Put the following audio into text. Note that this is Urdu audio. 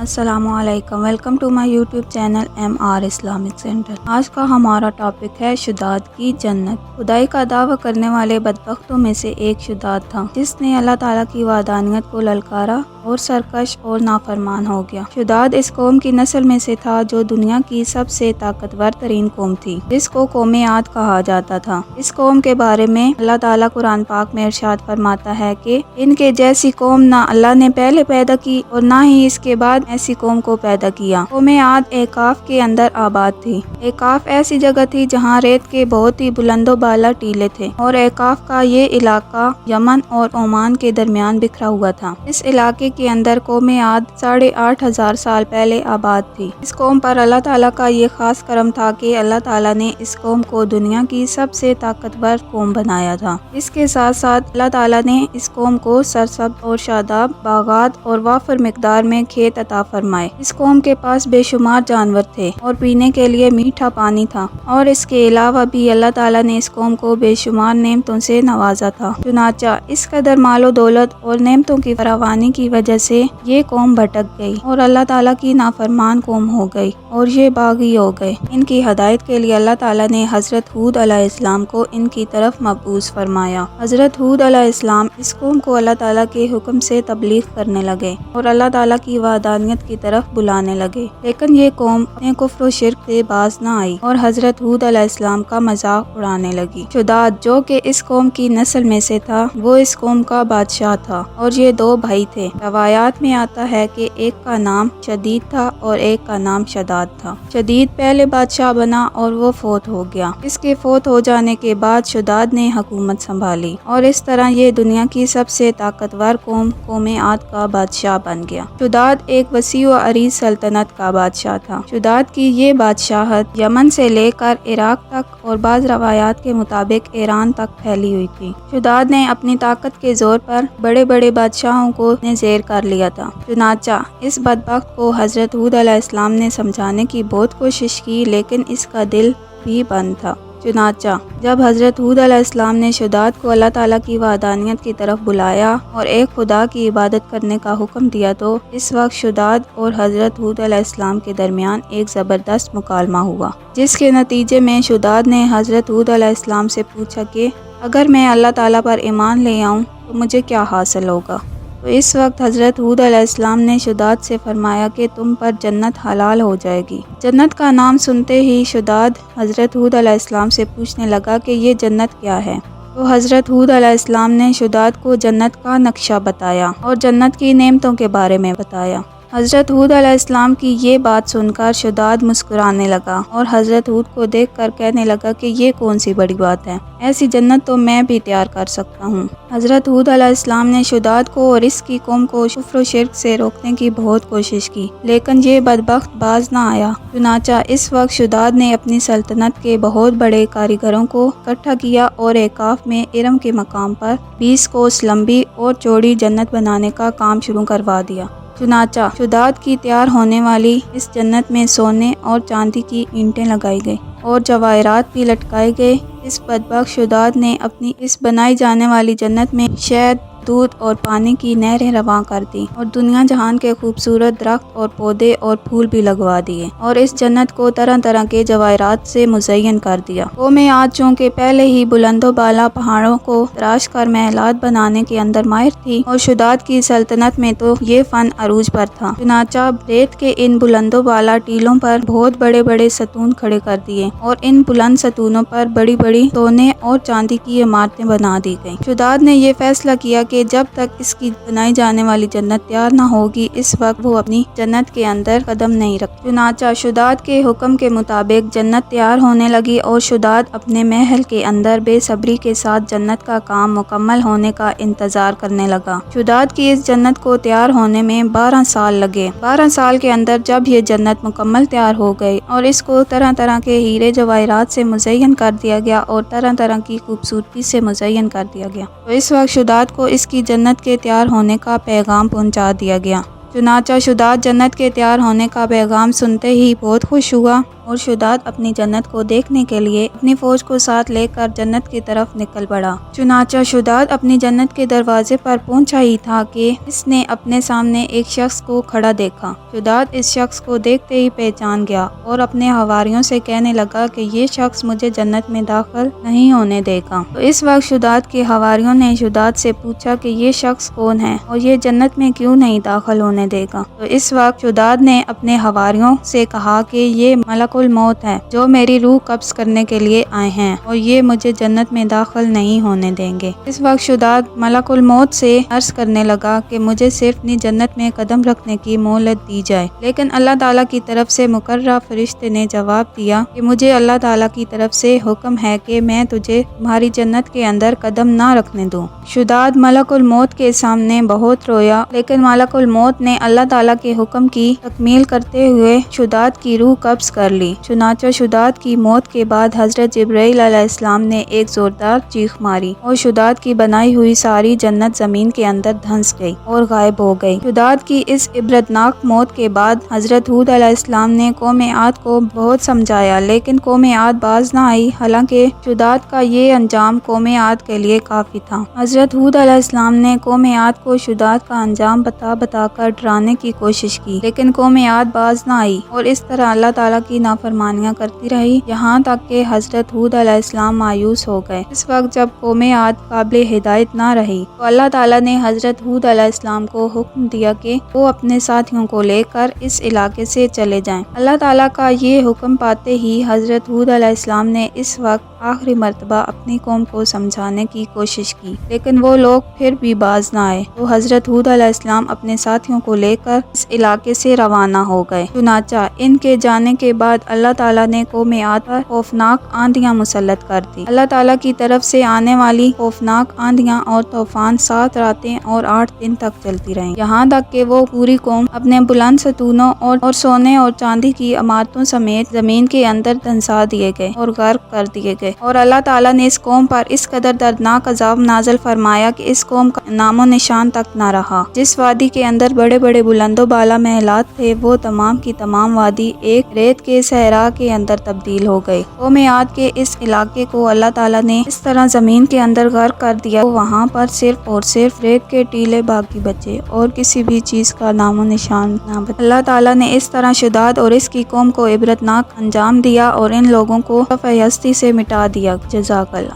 السلام علیکم، welcome to my YouTube channel MR Islamic Centre. آج کا ہمارا ٹاپک ہے شداد کی جنت۔ خدائی کا دعویٰ کرنے والے بدبختوں میں سے ایک شداد تھا، جس نے اللہ تعالیٰ کی وحدانیت کو للکارا اور سرکش اور نافرمان ہو گیا۔ شداد اس قوم کی نسل میں سے تھا جو دنیا کی سب سے طاقتور ترین قوم تھی، جس کو قوم عاد کہا جاتا تھا۔ اس قوم کے بارے میں اللہ تعالیٰ قرآن پاک میں ارشاد فرماتا ہے کہ ان کے جیسی قوم نہ اللہ نے پہلے پیدا کی اور نہ ہی اس کے بعد ایسی قوم کو پیدا کیا۔ قوم عاد احقاف کے اندر آباد تھی۔ احقاف ایسی جگہ تھی جہاں ریت کے بہت ہی بلند و بالا ٹیلے تھے، اور احقاف کا یہ علاقہ یمن اور عمان کے درمیان بکھرا ہوا تھا۔ اس علاقے کے اندر قوم عاد 8,500 سال پہلے آباد تھی۔ اس قوم پر اللہ تعالیٰ کا یہ خاص کرم تھا کہ اللہ تعالیٰ نے اس قوم کو دنیا کی سب سے طاقتور قوم بنایا تھا۔ اس کے ساتھ ساتھ اللہ تعالیٰ نے اس قوم کو سرسبز اور شاداب باغات اور وافر مقدار میں کھیت عطا فرمائے۔ اس قوم کے پاس بے شمار جانور تھے اور پینے کے لیے میٹھا پانی تھا، اور اس کے علاوہ بھی اللہ تعالیٰ نے اس قوم کو بے شمار نعمتوں سے نوازا تھا۔ چنانچہ اس قدر مال و دولت اور نعمتوں کی فراوانی کی وجہ سے یہ قوم بھٹک گئی اور اللہ تعالیٰ کی نافرمان قوم ہو گئی، اور یہ باغی ہو گئے۔ ان کی ہدایت کے لیے اللہ تعالیٰ نے حضرت ہود علیہ السلام کو ان کی طرف مبعوث فرمایا۔ حضرت ہود علیہ السلام اس قوم کو اللہ تعالیٰ کے حکم سے تبلیغ کرنے لگے اور اللہ تعالیٰ کی وحدانیت کی طرف بلانے لگے، لیکن یہ قوم اپنے کفر و شرک سے باز نہ آئی اور حضرت ہود علیہ السلام کا مذاق اڑانے لگی۔ شداد جو کہ اس قوم کی نسل میں سے تھا، وہ اس قوم کا بادشاہ تھا، اور یہ دو بھائی تھے۔ روایات میں آتا ہے کہ ایک کا نام شدید تھا اور ایک کا نام شداد تھا۔ شدید پہلے بادشاہ بنا اور وہ فوت ہو گیا۔ اس کے فوت ہو جانے کے بعد شداد نے حکومت سنبھالی، اور اس طرح یہ دنیا کی سب سے طاقتور قوم عاد کا بادشاہ بن گیا۔ شداد ایک وسیع و عریض سلطنت کا بادشاہ تھا۔ شداد کی یہ بادشاہت یمن سے لے کر عراق تک اور بعض روایات کے مطابق ایران تک پھیلی ہوئی تھی۔ شداد نے اپنی طاقت کے زور پر بڑے بڑے بادشاہوں کو اپنے زیر کر لیا تھا۔ چنانچہ اس بدبخت کو حضرت ہود علیہ السلام نے سمجھانے کی بہت کوشش کی، لیکن اس کا دل بھی بند تھا۔ چنانچہ جب حضرت ہود علیہ السلام نے شداد کو اللہ تعالیٰ کی وحدانیت کی طرف بلایا اور ایک خدا کی عبادت کرنے کا حکم دیا، تو اس وقت شداد اور حضرت ہود علیہ السلام کے درمیان ایک زبردست مکالمہ ہوا، جس کے نتیجے میں شداد نے حضرت ہود علیہ السلام سے پوچھا کہ اگر میں اللہ تعالیٰ پر ایمان لے آؤں تو مجھے کیا حاصل ہوگا؟ تو اس وقت حضرت ہود علیہ السلام نے شداد سے فرمایا کہ تم پر جنت حلال ہو جائے گی۔ جنت کا نام سنتے ہی شداد حضرت ہود علیہ السلام سے پوچھنے لگا کہ یہ جنت کیا ہے؟ تو حضرت ہود علیہ السلام نے شداد کو جنت کا نقشہ بتایا اور جنت کی نعمتوں کے بارے میں بتایا۔ حضرت ہود علیہ السلام کی یہ بات سن کر شداد مسکرانے لگا اور حضرت ہود کو دیکھ کر کہنے لگا کہ یہ کون سی بڑی بات ہے، ایسی جنت تو میں بھی تیار کر سکتا ہوں۔ حضرت ہود علیہ السلام نے شداد کو اور اس کی قوم کو کفر و شرک سے روکنے کی بہت کوشش کی، لیکن یہ بدبخت باز نہ آیا۔ چنانچہ اس وقت شداد نے اپنی سلطنت کے بہت بڑے کاریگروں کو اکٹھا کیا اور احقاف میں ارم کے مقام پر 20 کوس لمبی اور چوڑی جنت بنانے کا کام شروع کروا دیا۔ چنانچہ شداد کی تیار ہونے والی اس جنت میں سونے اور چاندی کی اینٹیں لگائی گئی اور جواہرات بھی لٹکائے گئے۔ اس بدبخت شداد نے اپنی اس بنائی جانے والی جنت میں شہد، دودھ اور پانی کی نہریں رواں کر دی اور دنیا جہان کے خوبصورت درخت اور پودے اور پھول بھی لگوا دیے، اور اس جنت کو طرح طرح کے جواہرات سے مزین کر دیا۔ قوم عاد چونکہ پہلے ہی بلند و بالا پہاڑوں کو تراش کر محلات بنانے کے اندر ماہر تھی، اور شداد کی سلطنت میں تو یہ فن عروج پر تھا۔ چنانچہ ریت کے ان بلند و بالا ٹیلوں پر بہت بڑے بڑے ستون کھڑے کر دیے، اور ان بلند ستونوں پر بڑی بڑی سونے اور چاندی کی عمارتیں بنا دی گئیں۔ شداد نے یہ فیصلہ کیا کہ جب تک اس کی بنائی جانے والی جنت تیار نہ ہوگی، اس وقت وہ اپنی جنت کے اندر قدم نہیں رکھ۔ چنانچہ شداد کے حکم کے مطابق جنت تیار ہونے لگی، اور شداد اپنے محل کے اندر بے صبری کے ساتھ جنت کا کام مکمل ہونے کا انتظار کرنے لگا۔ شداد کی اس جنت کو تیار ہونے میں 12 سال لگے۔ 12 سال کے اندر جب یہ جنت مکمل تیار ہو گئی اور اس کو طرح طرح کے ہیرے جواہرات سے مزین کر دیا گیا اور طرح طرح کی خوبصورتی سے مزین کر دیا گیا، تو اس وقت شداد کو اس کی جنت کے تیار ہونے کا پیغام پہنچا دیا گیا۔ چنانچہ شداد جنت کے تیار ہونے کا پیغام سنتے ہی بہت خوش ہوا اور شداد اپنی جنت کو دیکھنے کے لیے اپنی فوج کو ساتھ لے کر جنت کی طرف نکل پڑا۔ چنانچہ شداد اپنی جنت کے دروازے پر پہنچا ہی تھا کہ اس نے اپنے سامنے ایک شخص کو کھڑا دیکھا۔ شداد اس شخص کو دیکھتے ہی پہچان گیا اور اپنے حواریوں سے کہنے لگا کہ یہ شخص مجھے جنت میں داخل نہیں ہونے دے گا۔ تو اس وقت شداد کے حواریوں نے شداد سے پوچھا کہ یہ شخص کون ہے اور یہ جنت میں کیوں نہیں داخل ہونے دے گا۔ تو اس وقت شداد نے اپنے حواریوں سے کہا کہ یہ ملک الموت ہے جو میری روح قبض کرنے کے لیے آئے ہیں اور یہ مجھے جنت میں داخل نہیں ہونے دیں گے۔ اس وقت شداد ملک الموت سے عرض کرنے لگا کہ مجھے صرف اپنی جنت میں قدم رکھنے کی مہلت دی جائے، لیکن اللہ تعالیٰ کی طرف سے مقررہ فرشتے نے جواب دیا کہ مجھے اللہ تعالیٰ کی طرف سے حکم ہے کہ میں تجھے تمہاری جنت کے اندر قدم نہ رکھنے دوں۔ شداد ملک الموت کے سامنے بہت رویا، لیکن ملک الموت نے اللہ تعالیٰ کے حکم کی تکمیل کرتے ہوئے شداد کی روح قبض کر لی۔ چنانچہ شداد کی موت کے بعد حضرت جبرائیل علیہ السلام نے ایک زوردار چیخ ماری اور شداد کی بنائی ہوئی ساری جنت زمین کے اندر دھنس گئی اور غائب ہو گئی۔ شداد کی اس عبرتناک موت کے بعد حضرت ہود علیہ السلام نے قوم عاد کو بہت سمجھایا، لیکن قوم عاد باز نہ آئی، حالانکہ شداد کا یہ انجام قوم عاد کے لیے کافی تھا۔ حضرت ہود علیہ السلام نے قوم عاد کو شداد کا انجام بتا کر ڈرانے کی کوشش کی، لیکن قوم عاد باز نہ آئی اور اس طرح اللہ تعالیٰ کی نافرمانیاں کرتی رہی، یہاں تک کہ حضرت ہود علیہ السلام مایوس ہو گئے۔ اس وقت جب قوم عاد قابل ہدایت نہ رہی تو اللہ تعالیٰ نے حضرت ہود علیہ السلام کو حکم دیا کہ وہ اپنے ساتھیوں کو لے کر اس علاقے سے چلے جائیں۔ اللہ تعالیٰ کا یہ حکم پاتے ہی حضرت ہود علیہ السلام نے اس وقت آخری مرتبہ اپنی قوم کو سمجھانے کی کوشش کی، لیکن وہ لوگ پھر بھی باز نہ آئے، تو حضرت ہود علیہ السلام اپنے ساتھیوں کو لے کر اس علاقے سے روانہ ہو گئے۔ چنانچہ ان کے جانے کے بعد اللہ تعالیٰ نے قوم عاد پر خوفناک آندھیاں مسلط کر دی۔ اللہ تعالیٰ کی طرف سے آنے والی خوفناک آندھیاں اور طوفان 7 راتیں اور 8 دن تک چلتی رہیں، یہاں تک کہ وہ پوری قوم اپنے بلند ستونوں اور سونے اور چاندی کی عمارتوں سمیت زمین کے اندر دھنسا دیے گئے اور غرق کر دیے گئے۔ اور اللہ تعالیٰ نے اس قوم پر اس قدر دردناک عذاب نازل فرمایا کہ اس قوم کا نام و نشان تک نہ رہا۔ جس وادی کے اندر بڑے بڑے بلند و بالا محلات تھے، وہ تمام کی تمام وادی ایک ریت کے صحرا کے اندر تبدیل ہو گئی۔ قوم عاد کے اس علاقے کو اللہ تعالیٰ نے اس طرح زمین کے اندر غرق کر دیا، وہاں پر صرف اور صرف ریت کے ٹیلے باقی بچے اور کسی بھی چیز کا نام و نشان نہ بچا۔ اللہ تعالیٰ نے اس طرح شداد اور اس کی قوم کو عبرتناک انجام دیا اور ان لوگوں کو صفحہ ہستی سے مٹا دیا۔ جزاک اللہ۔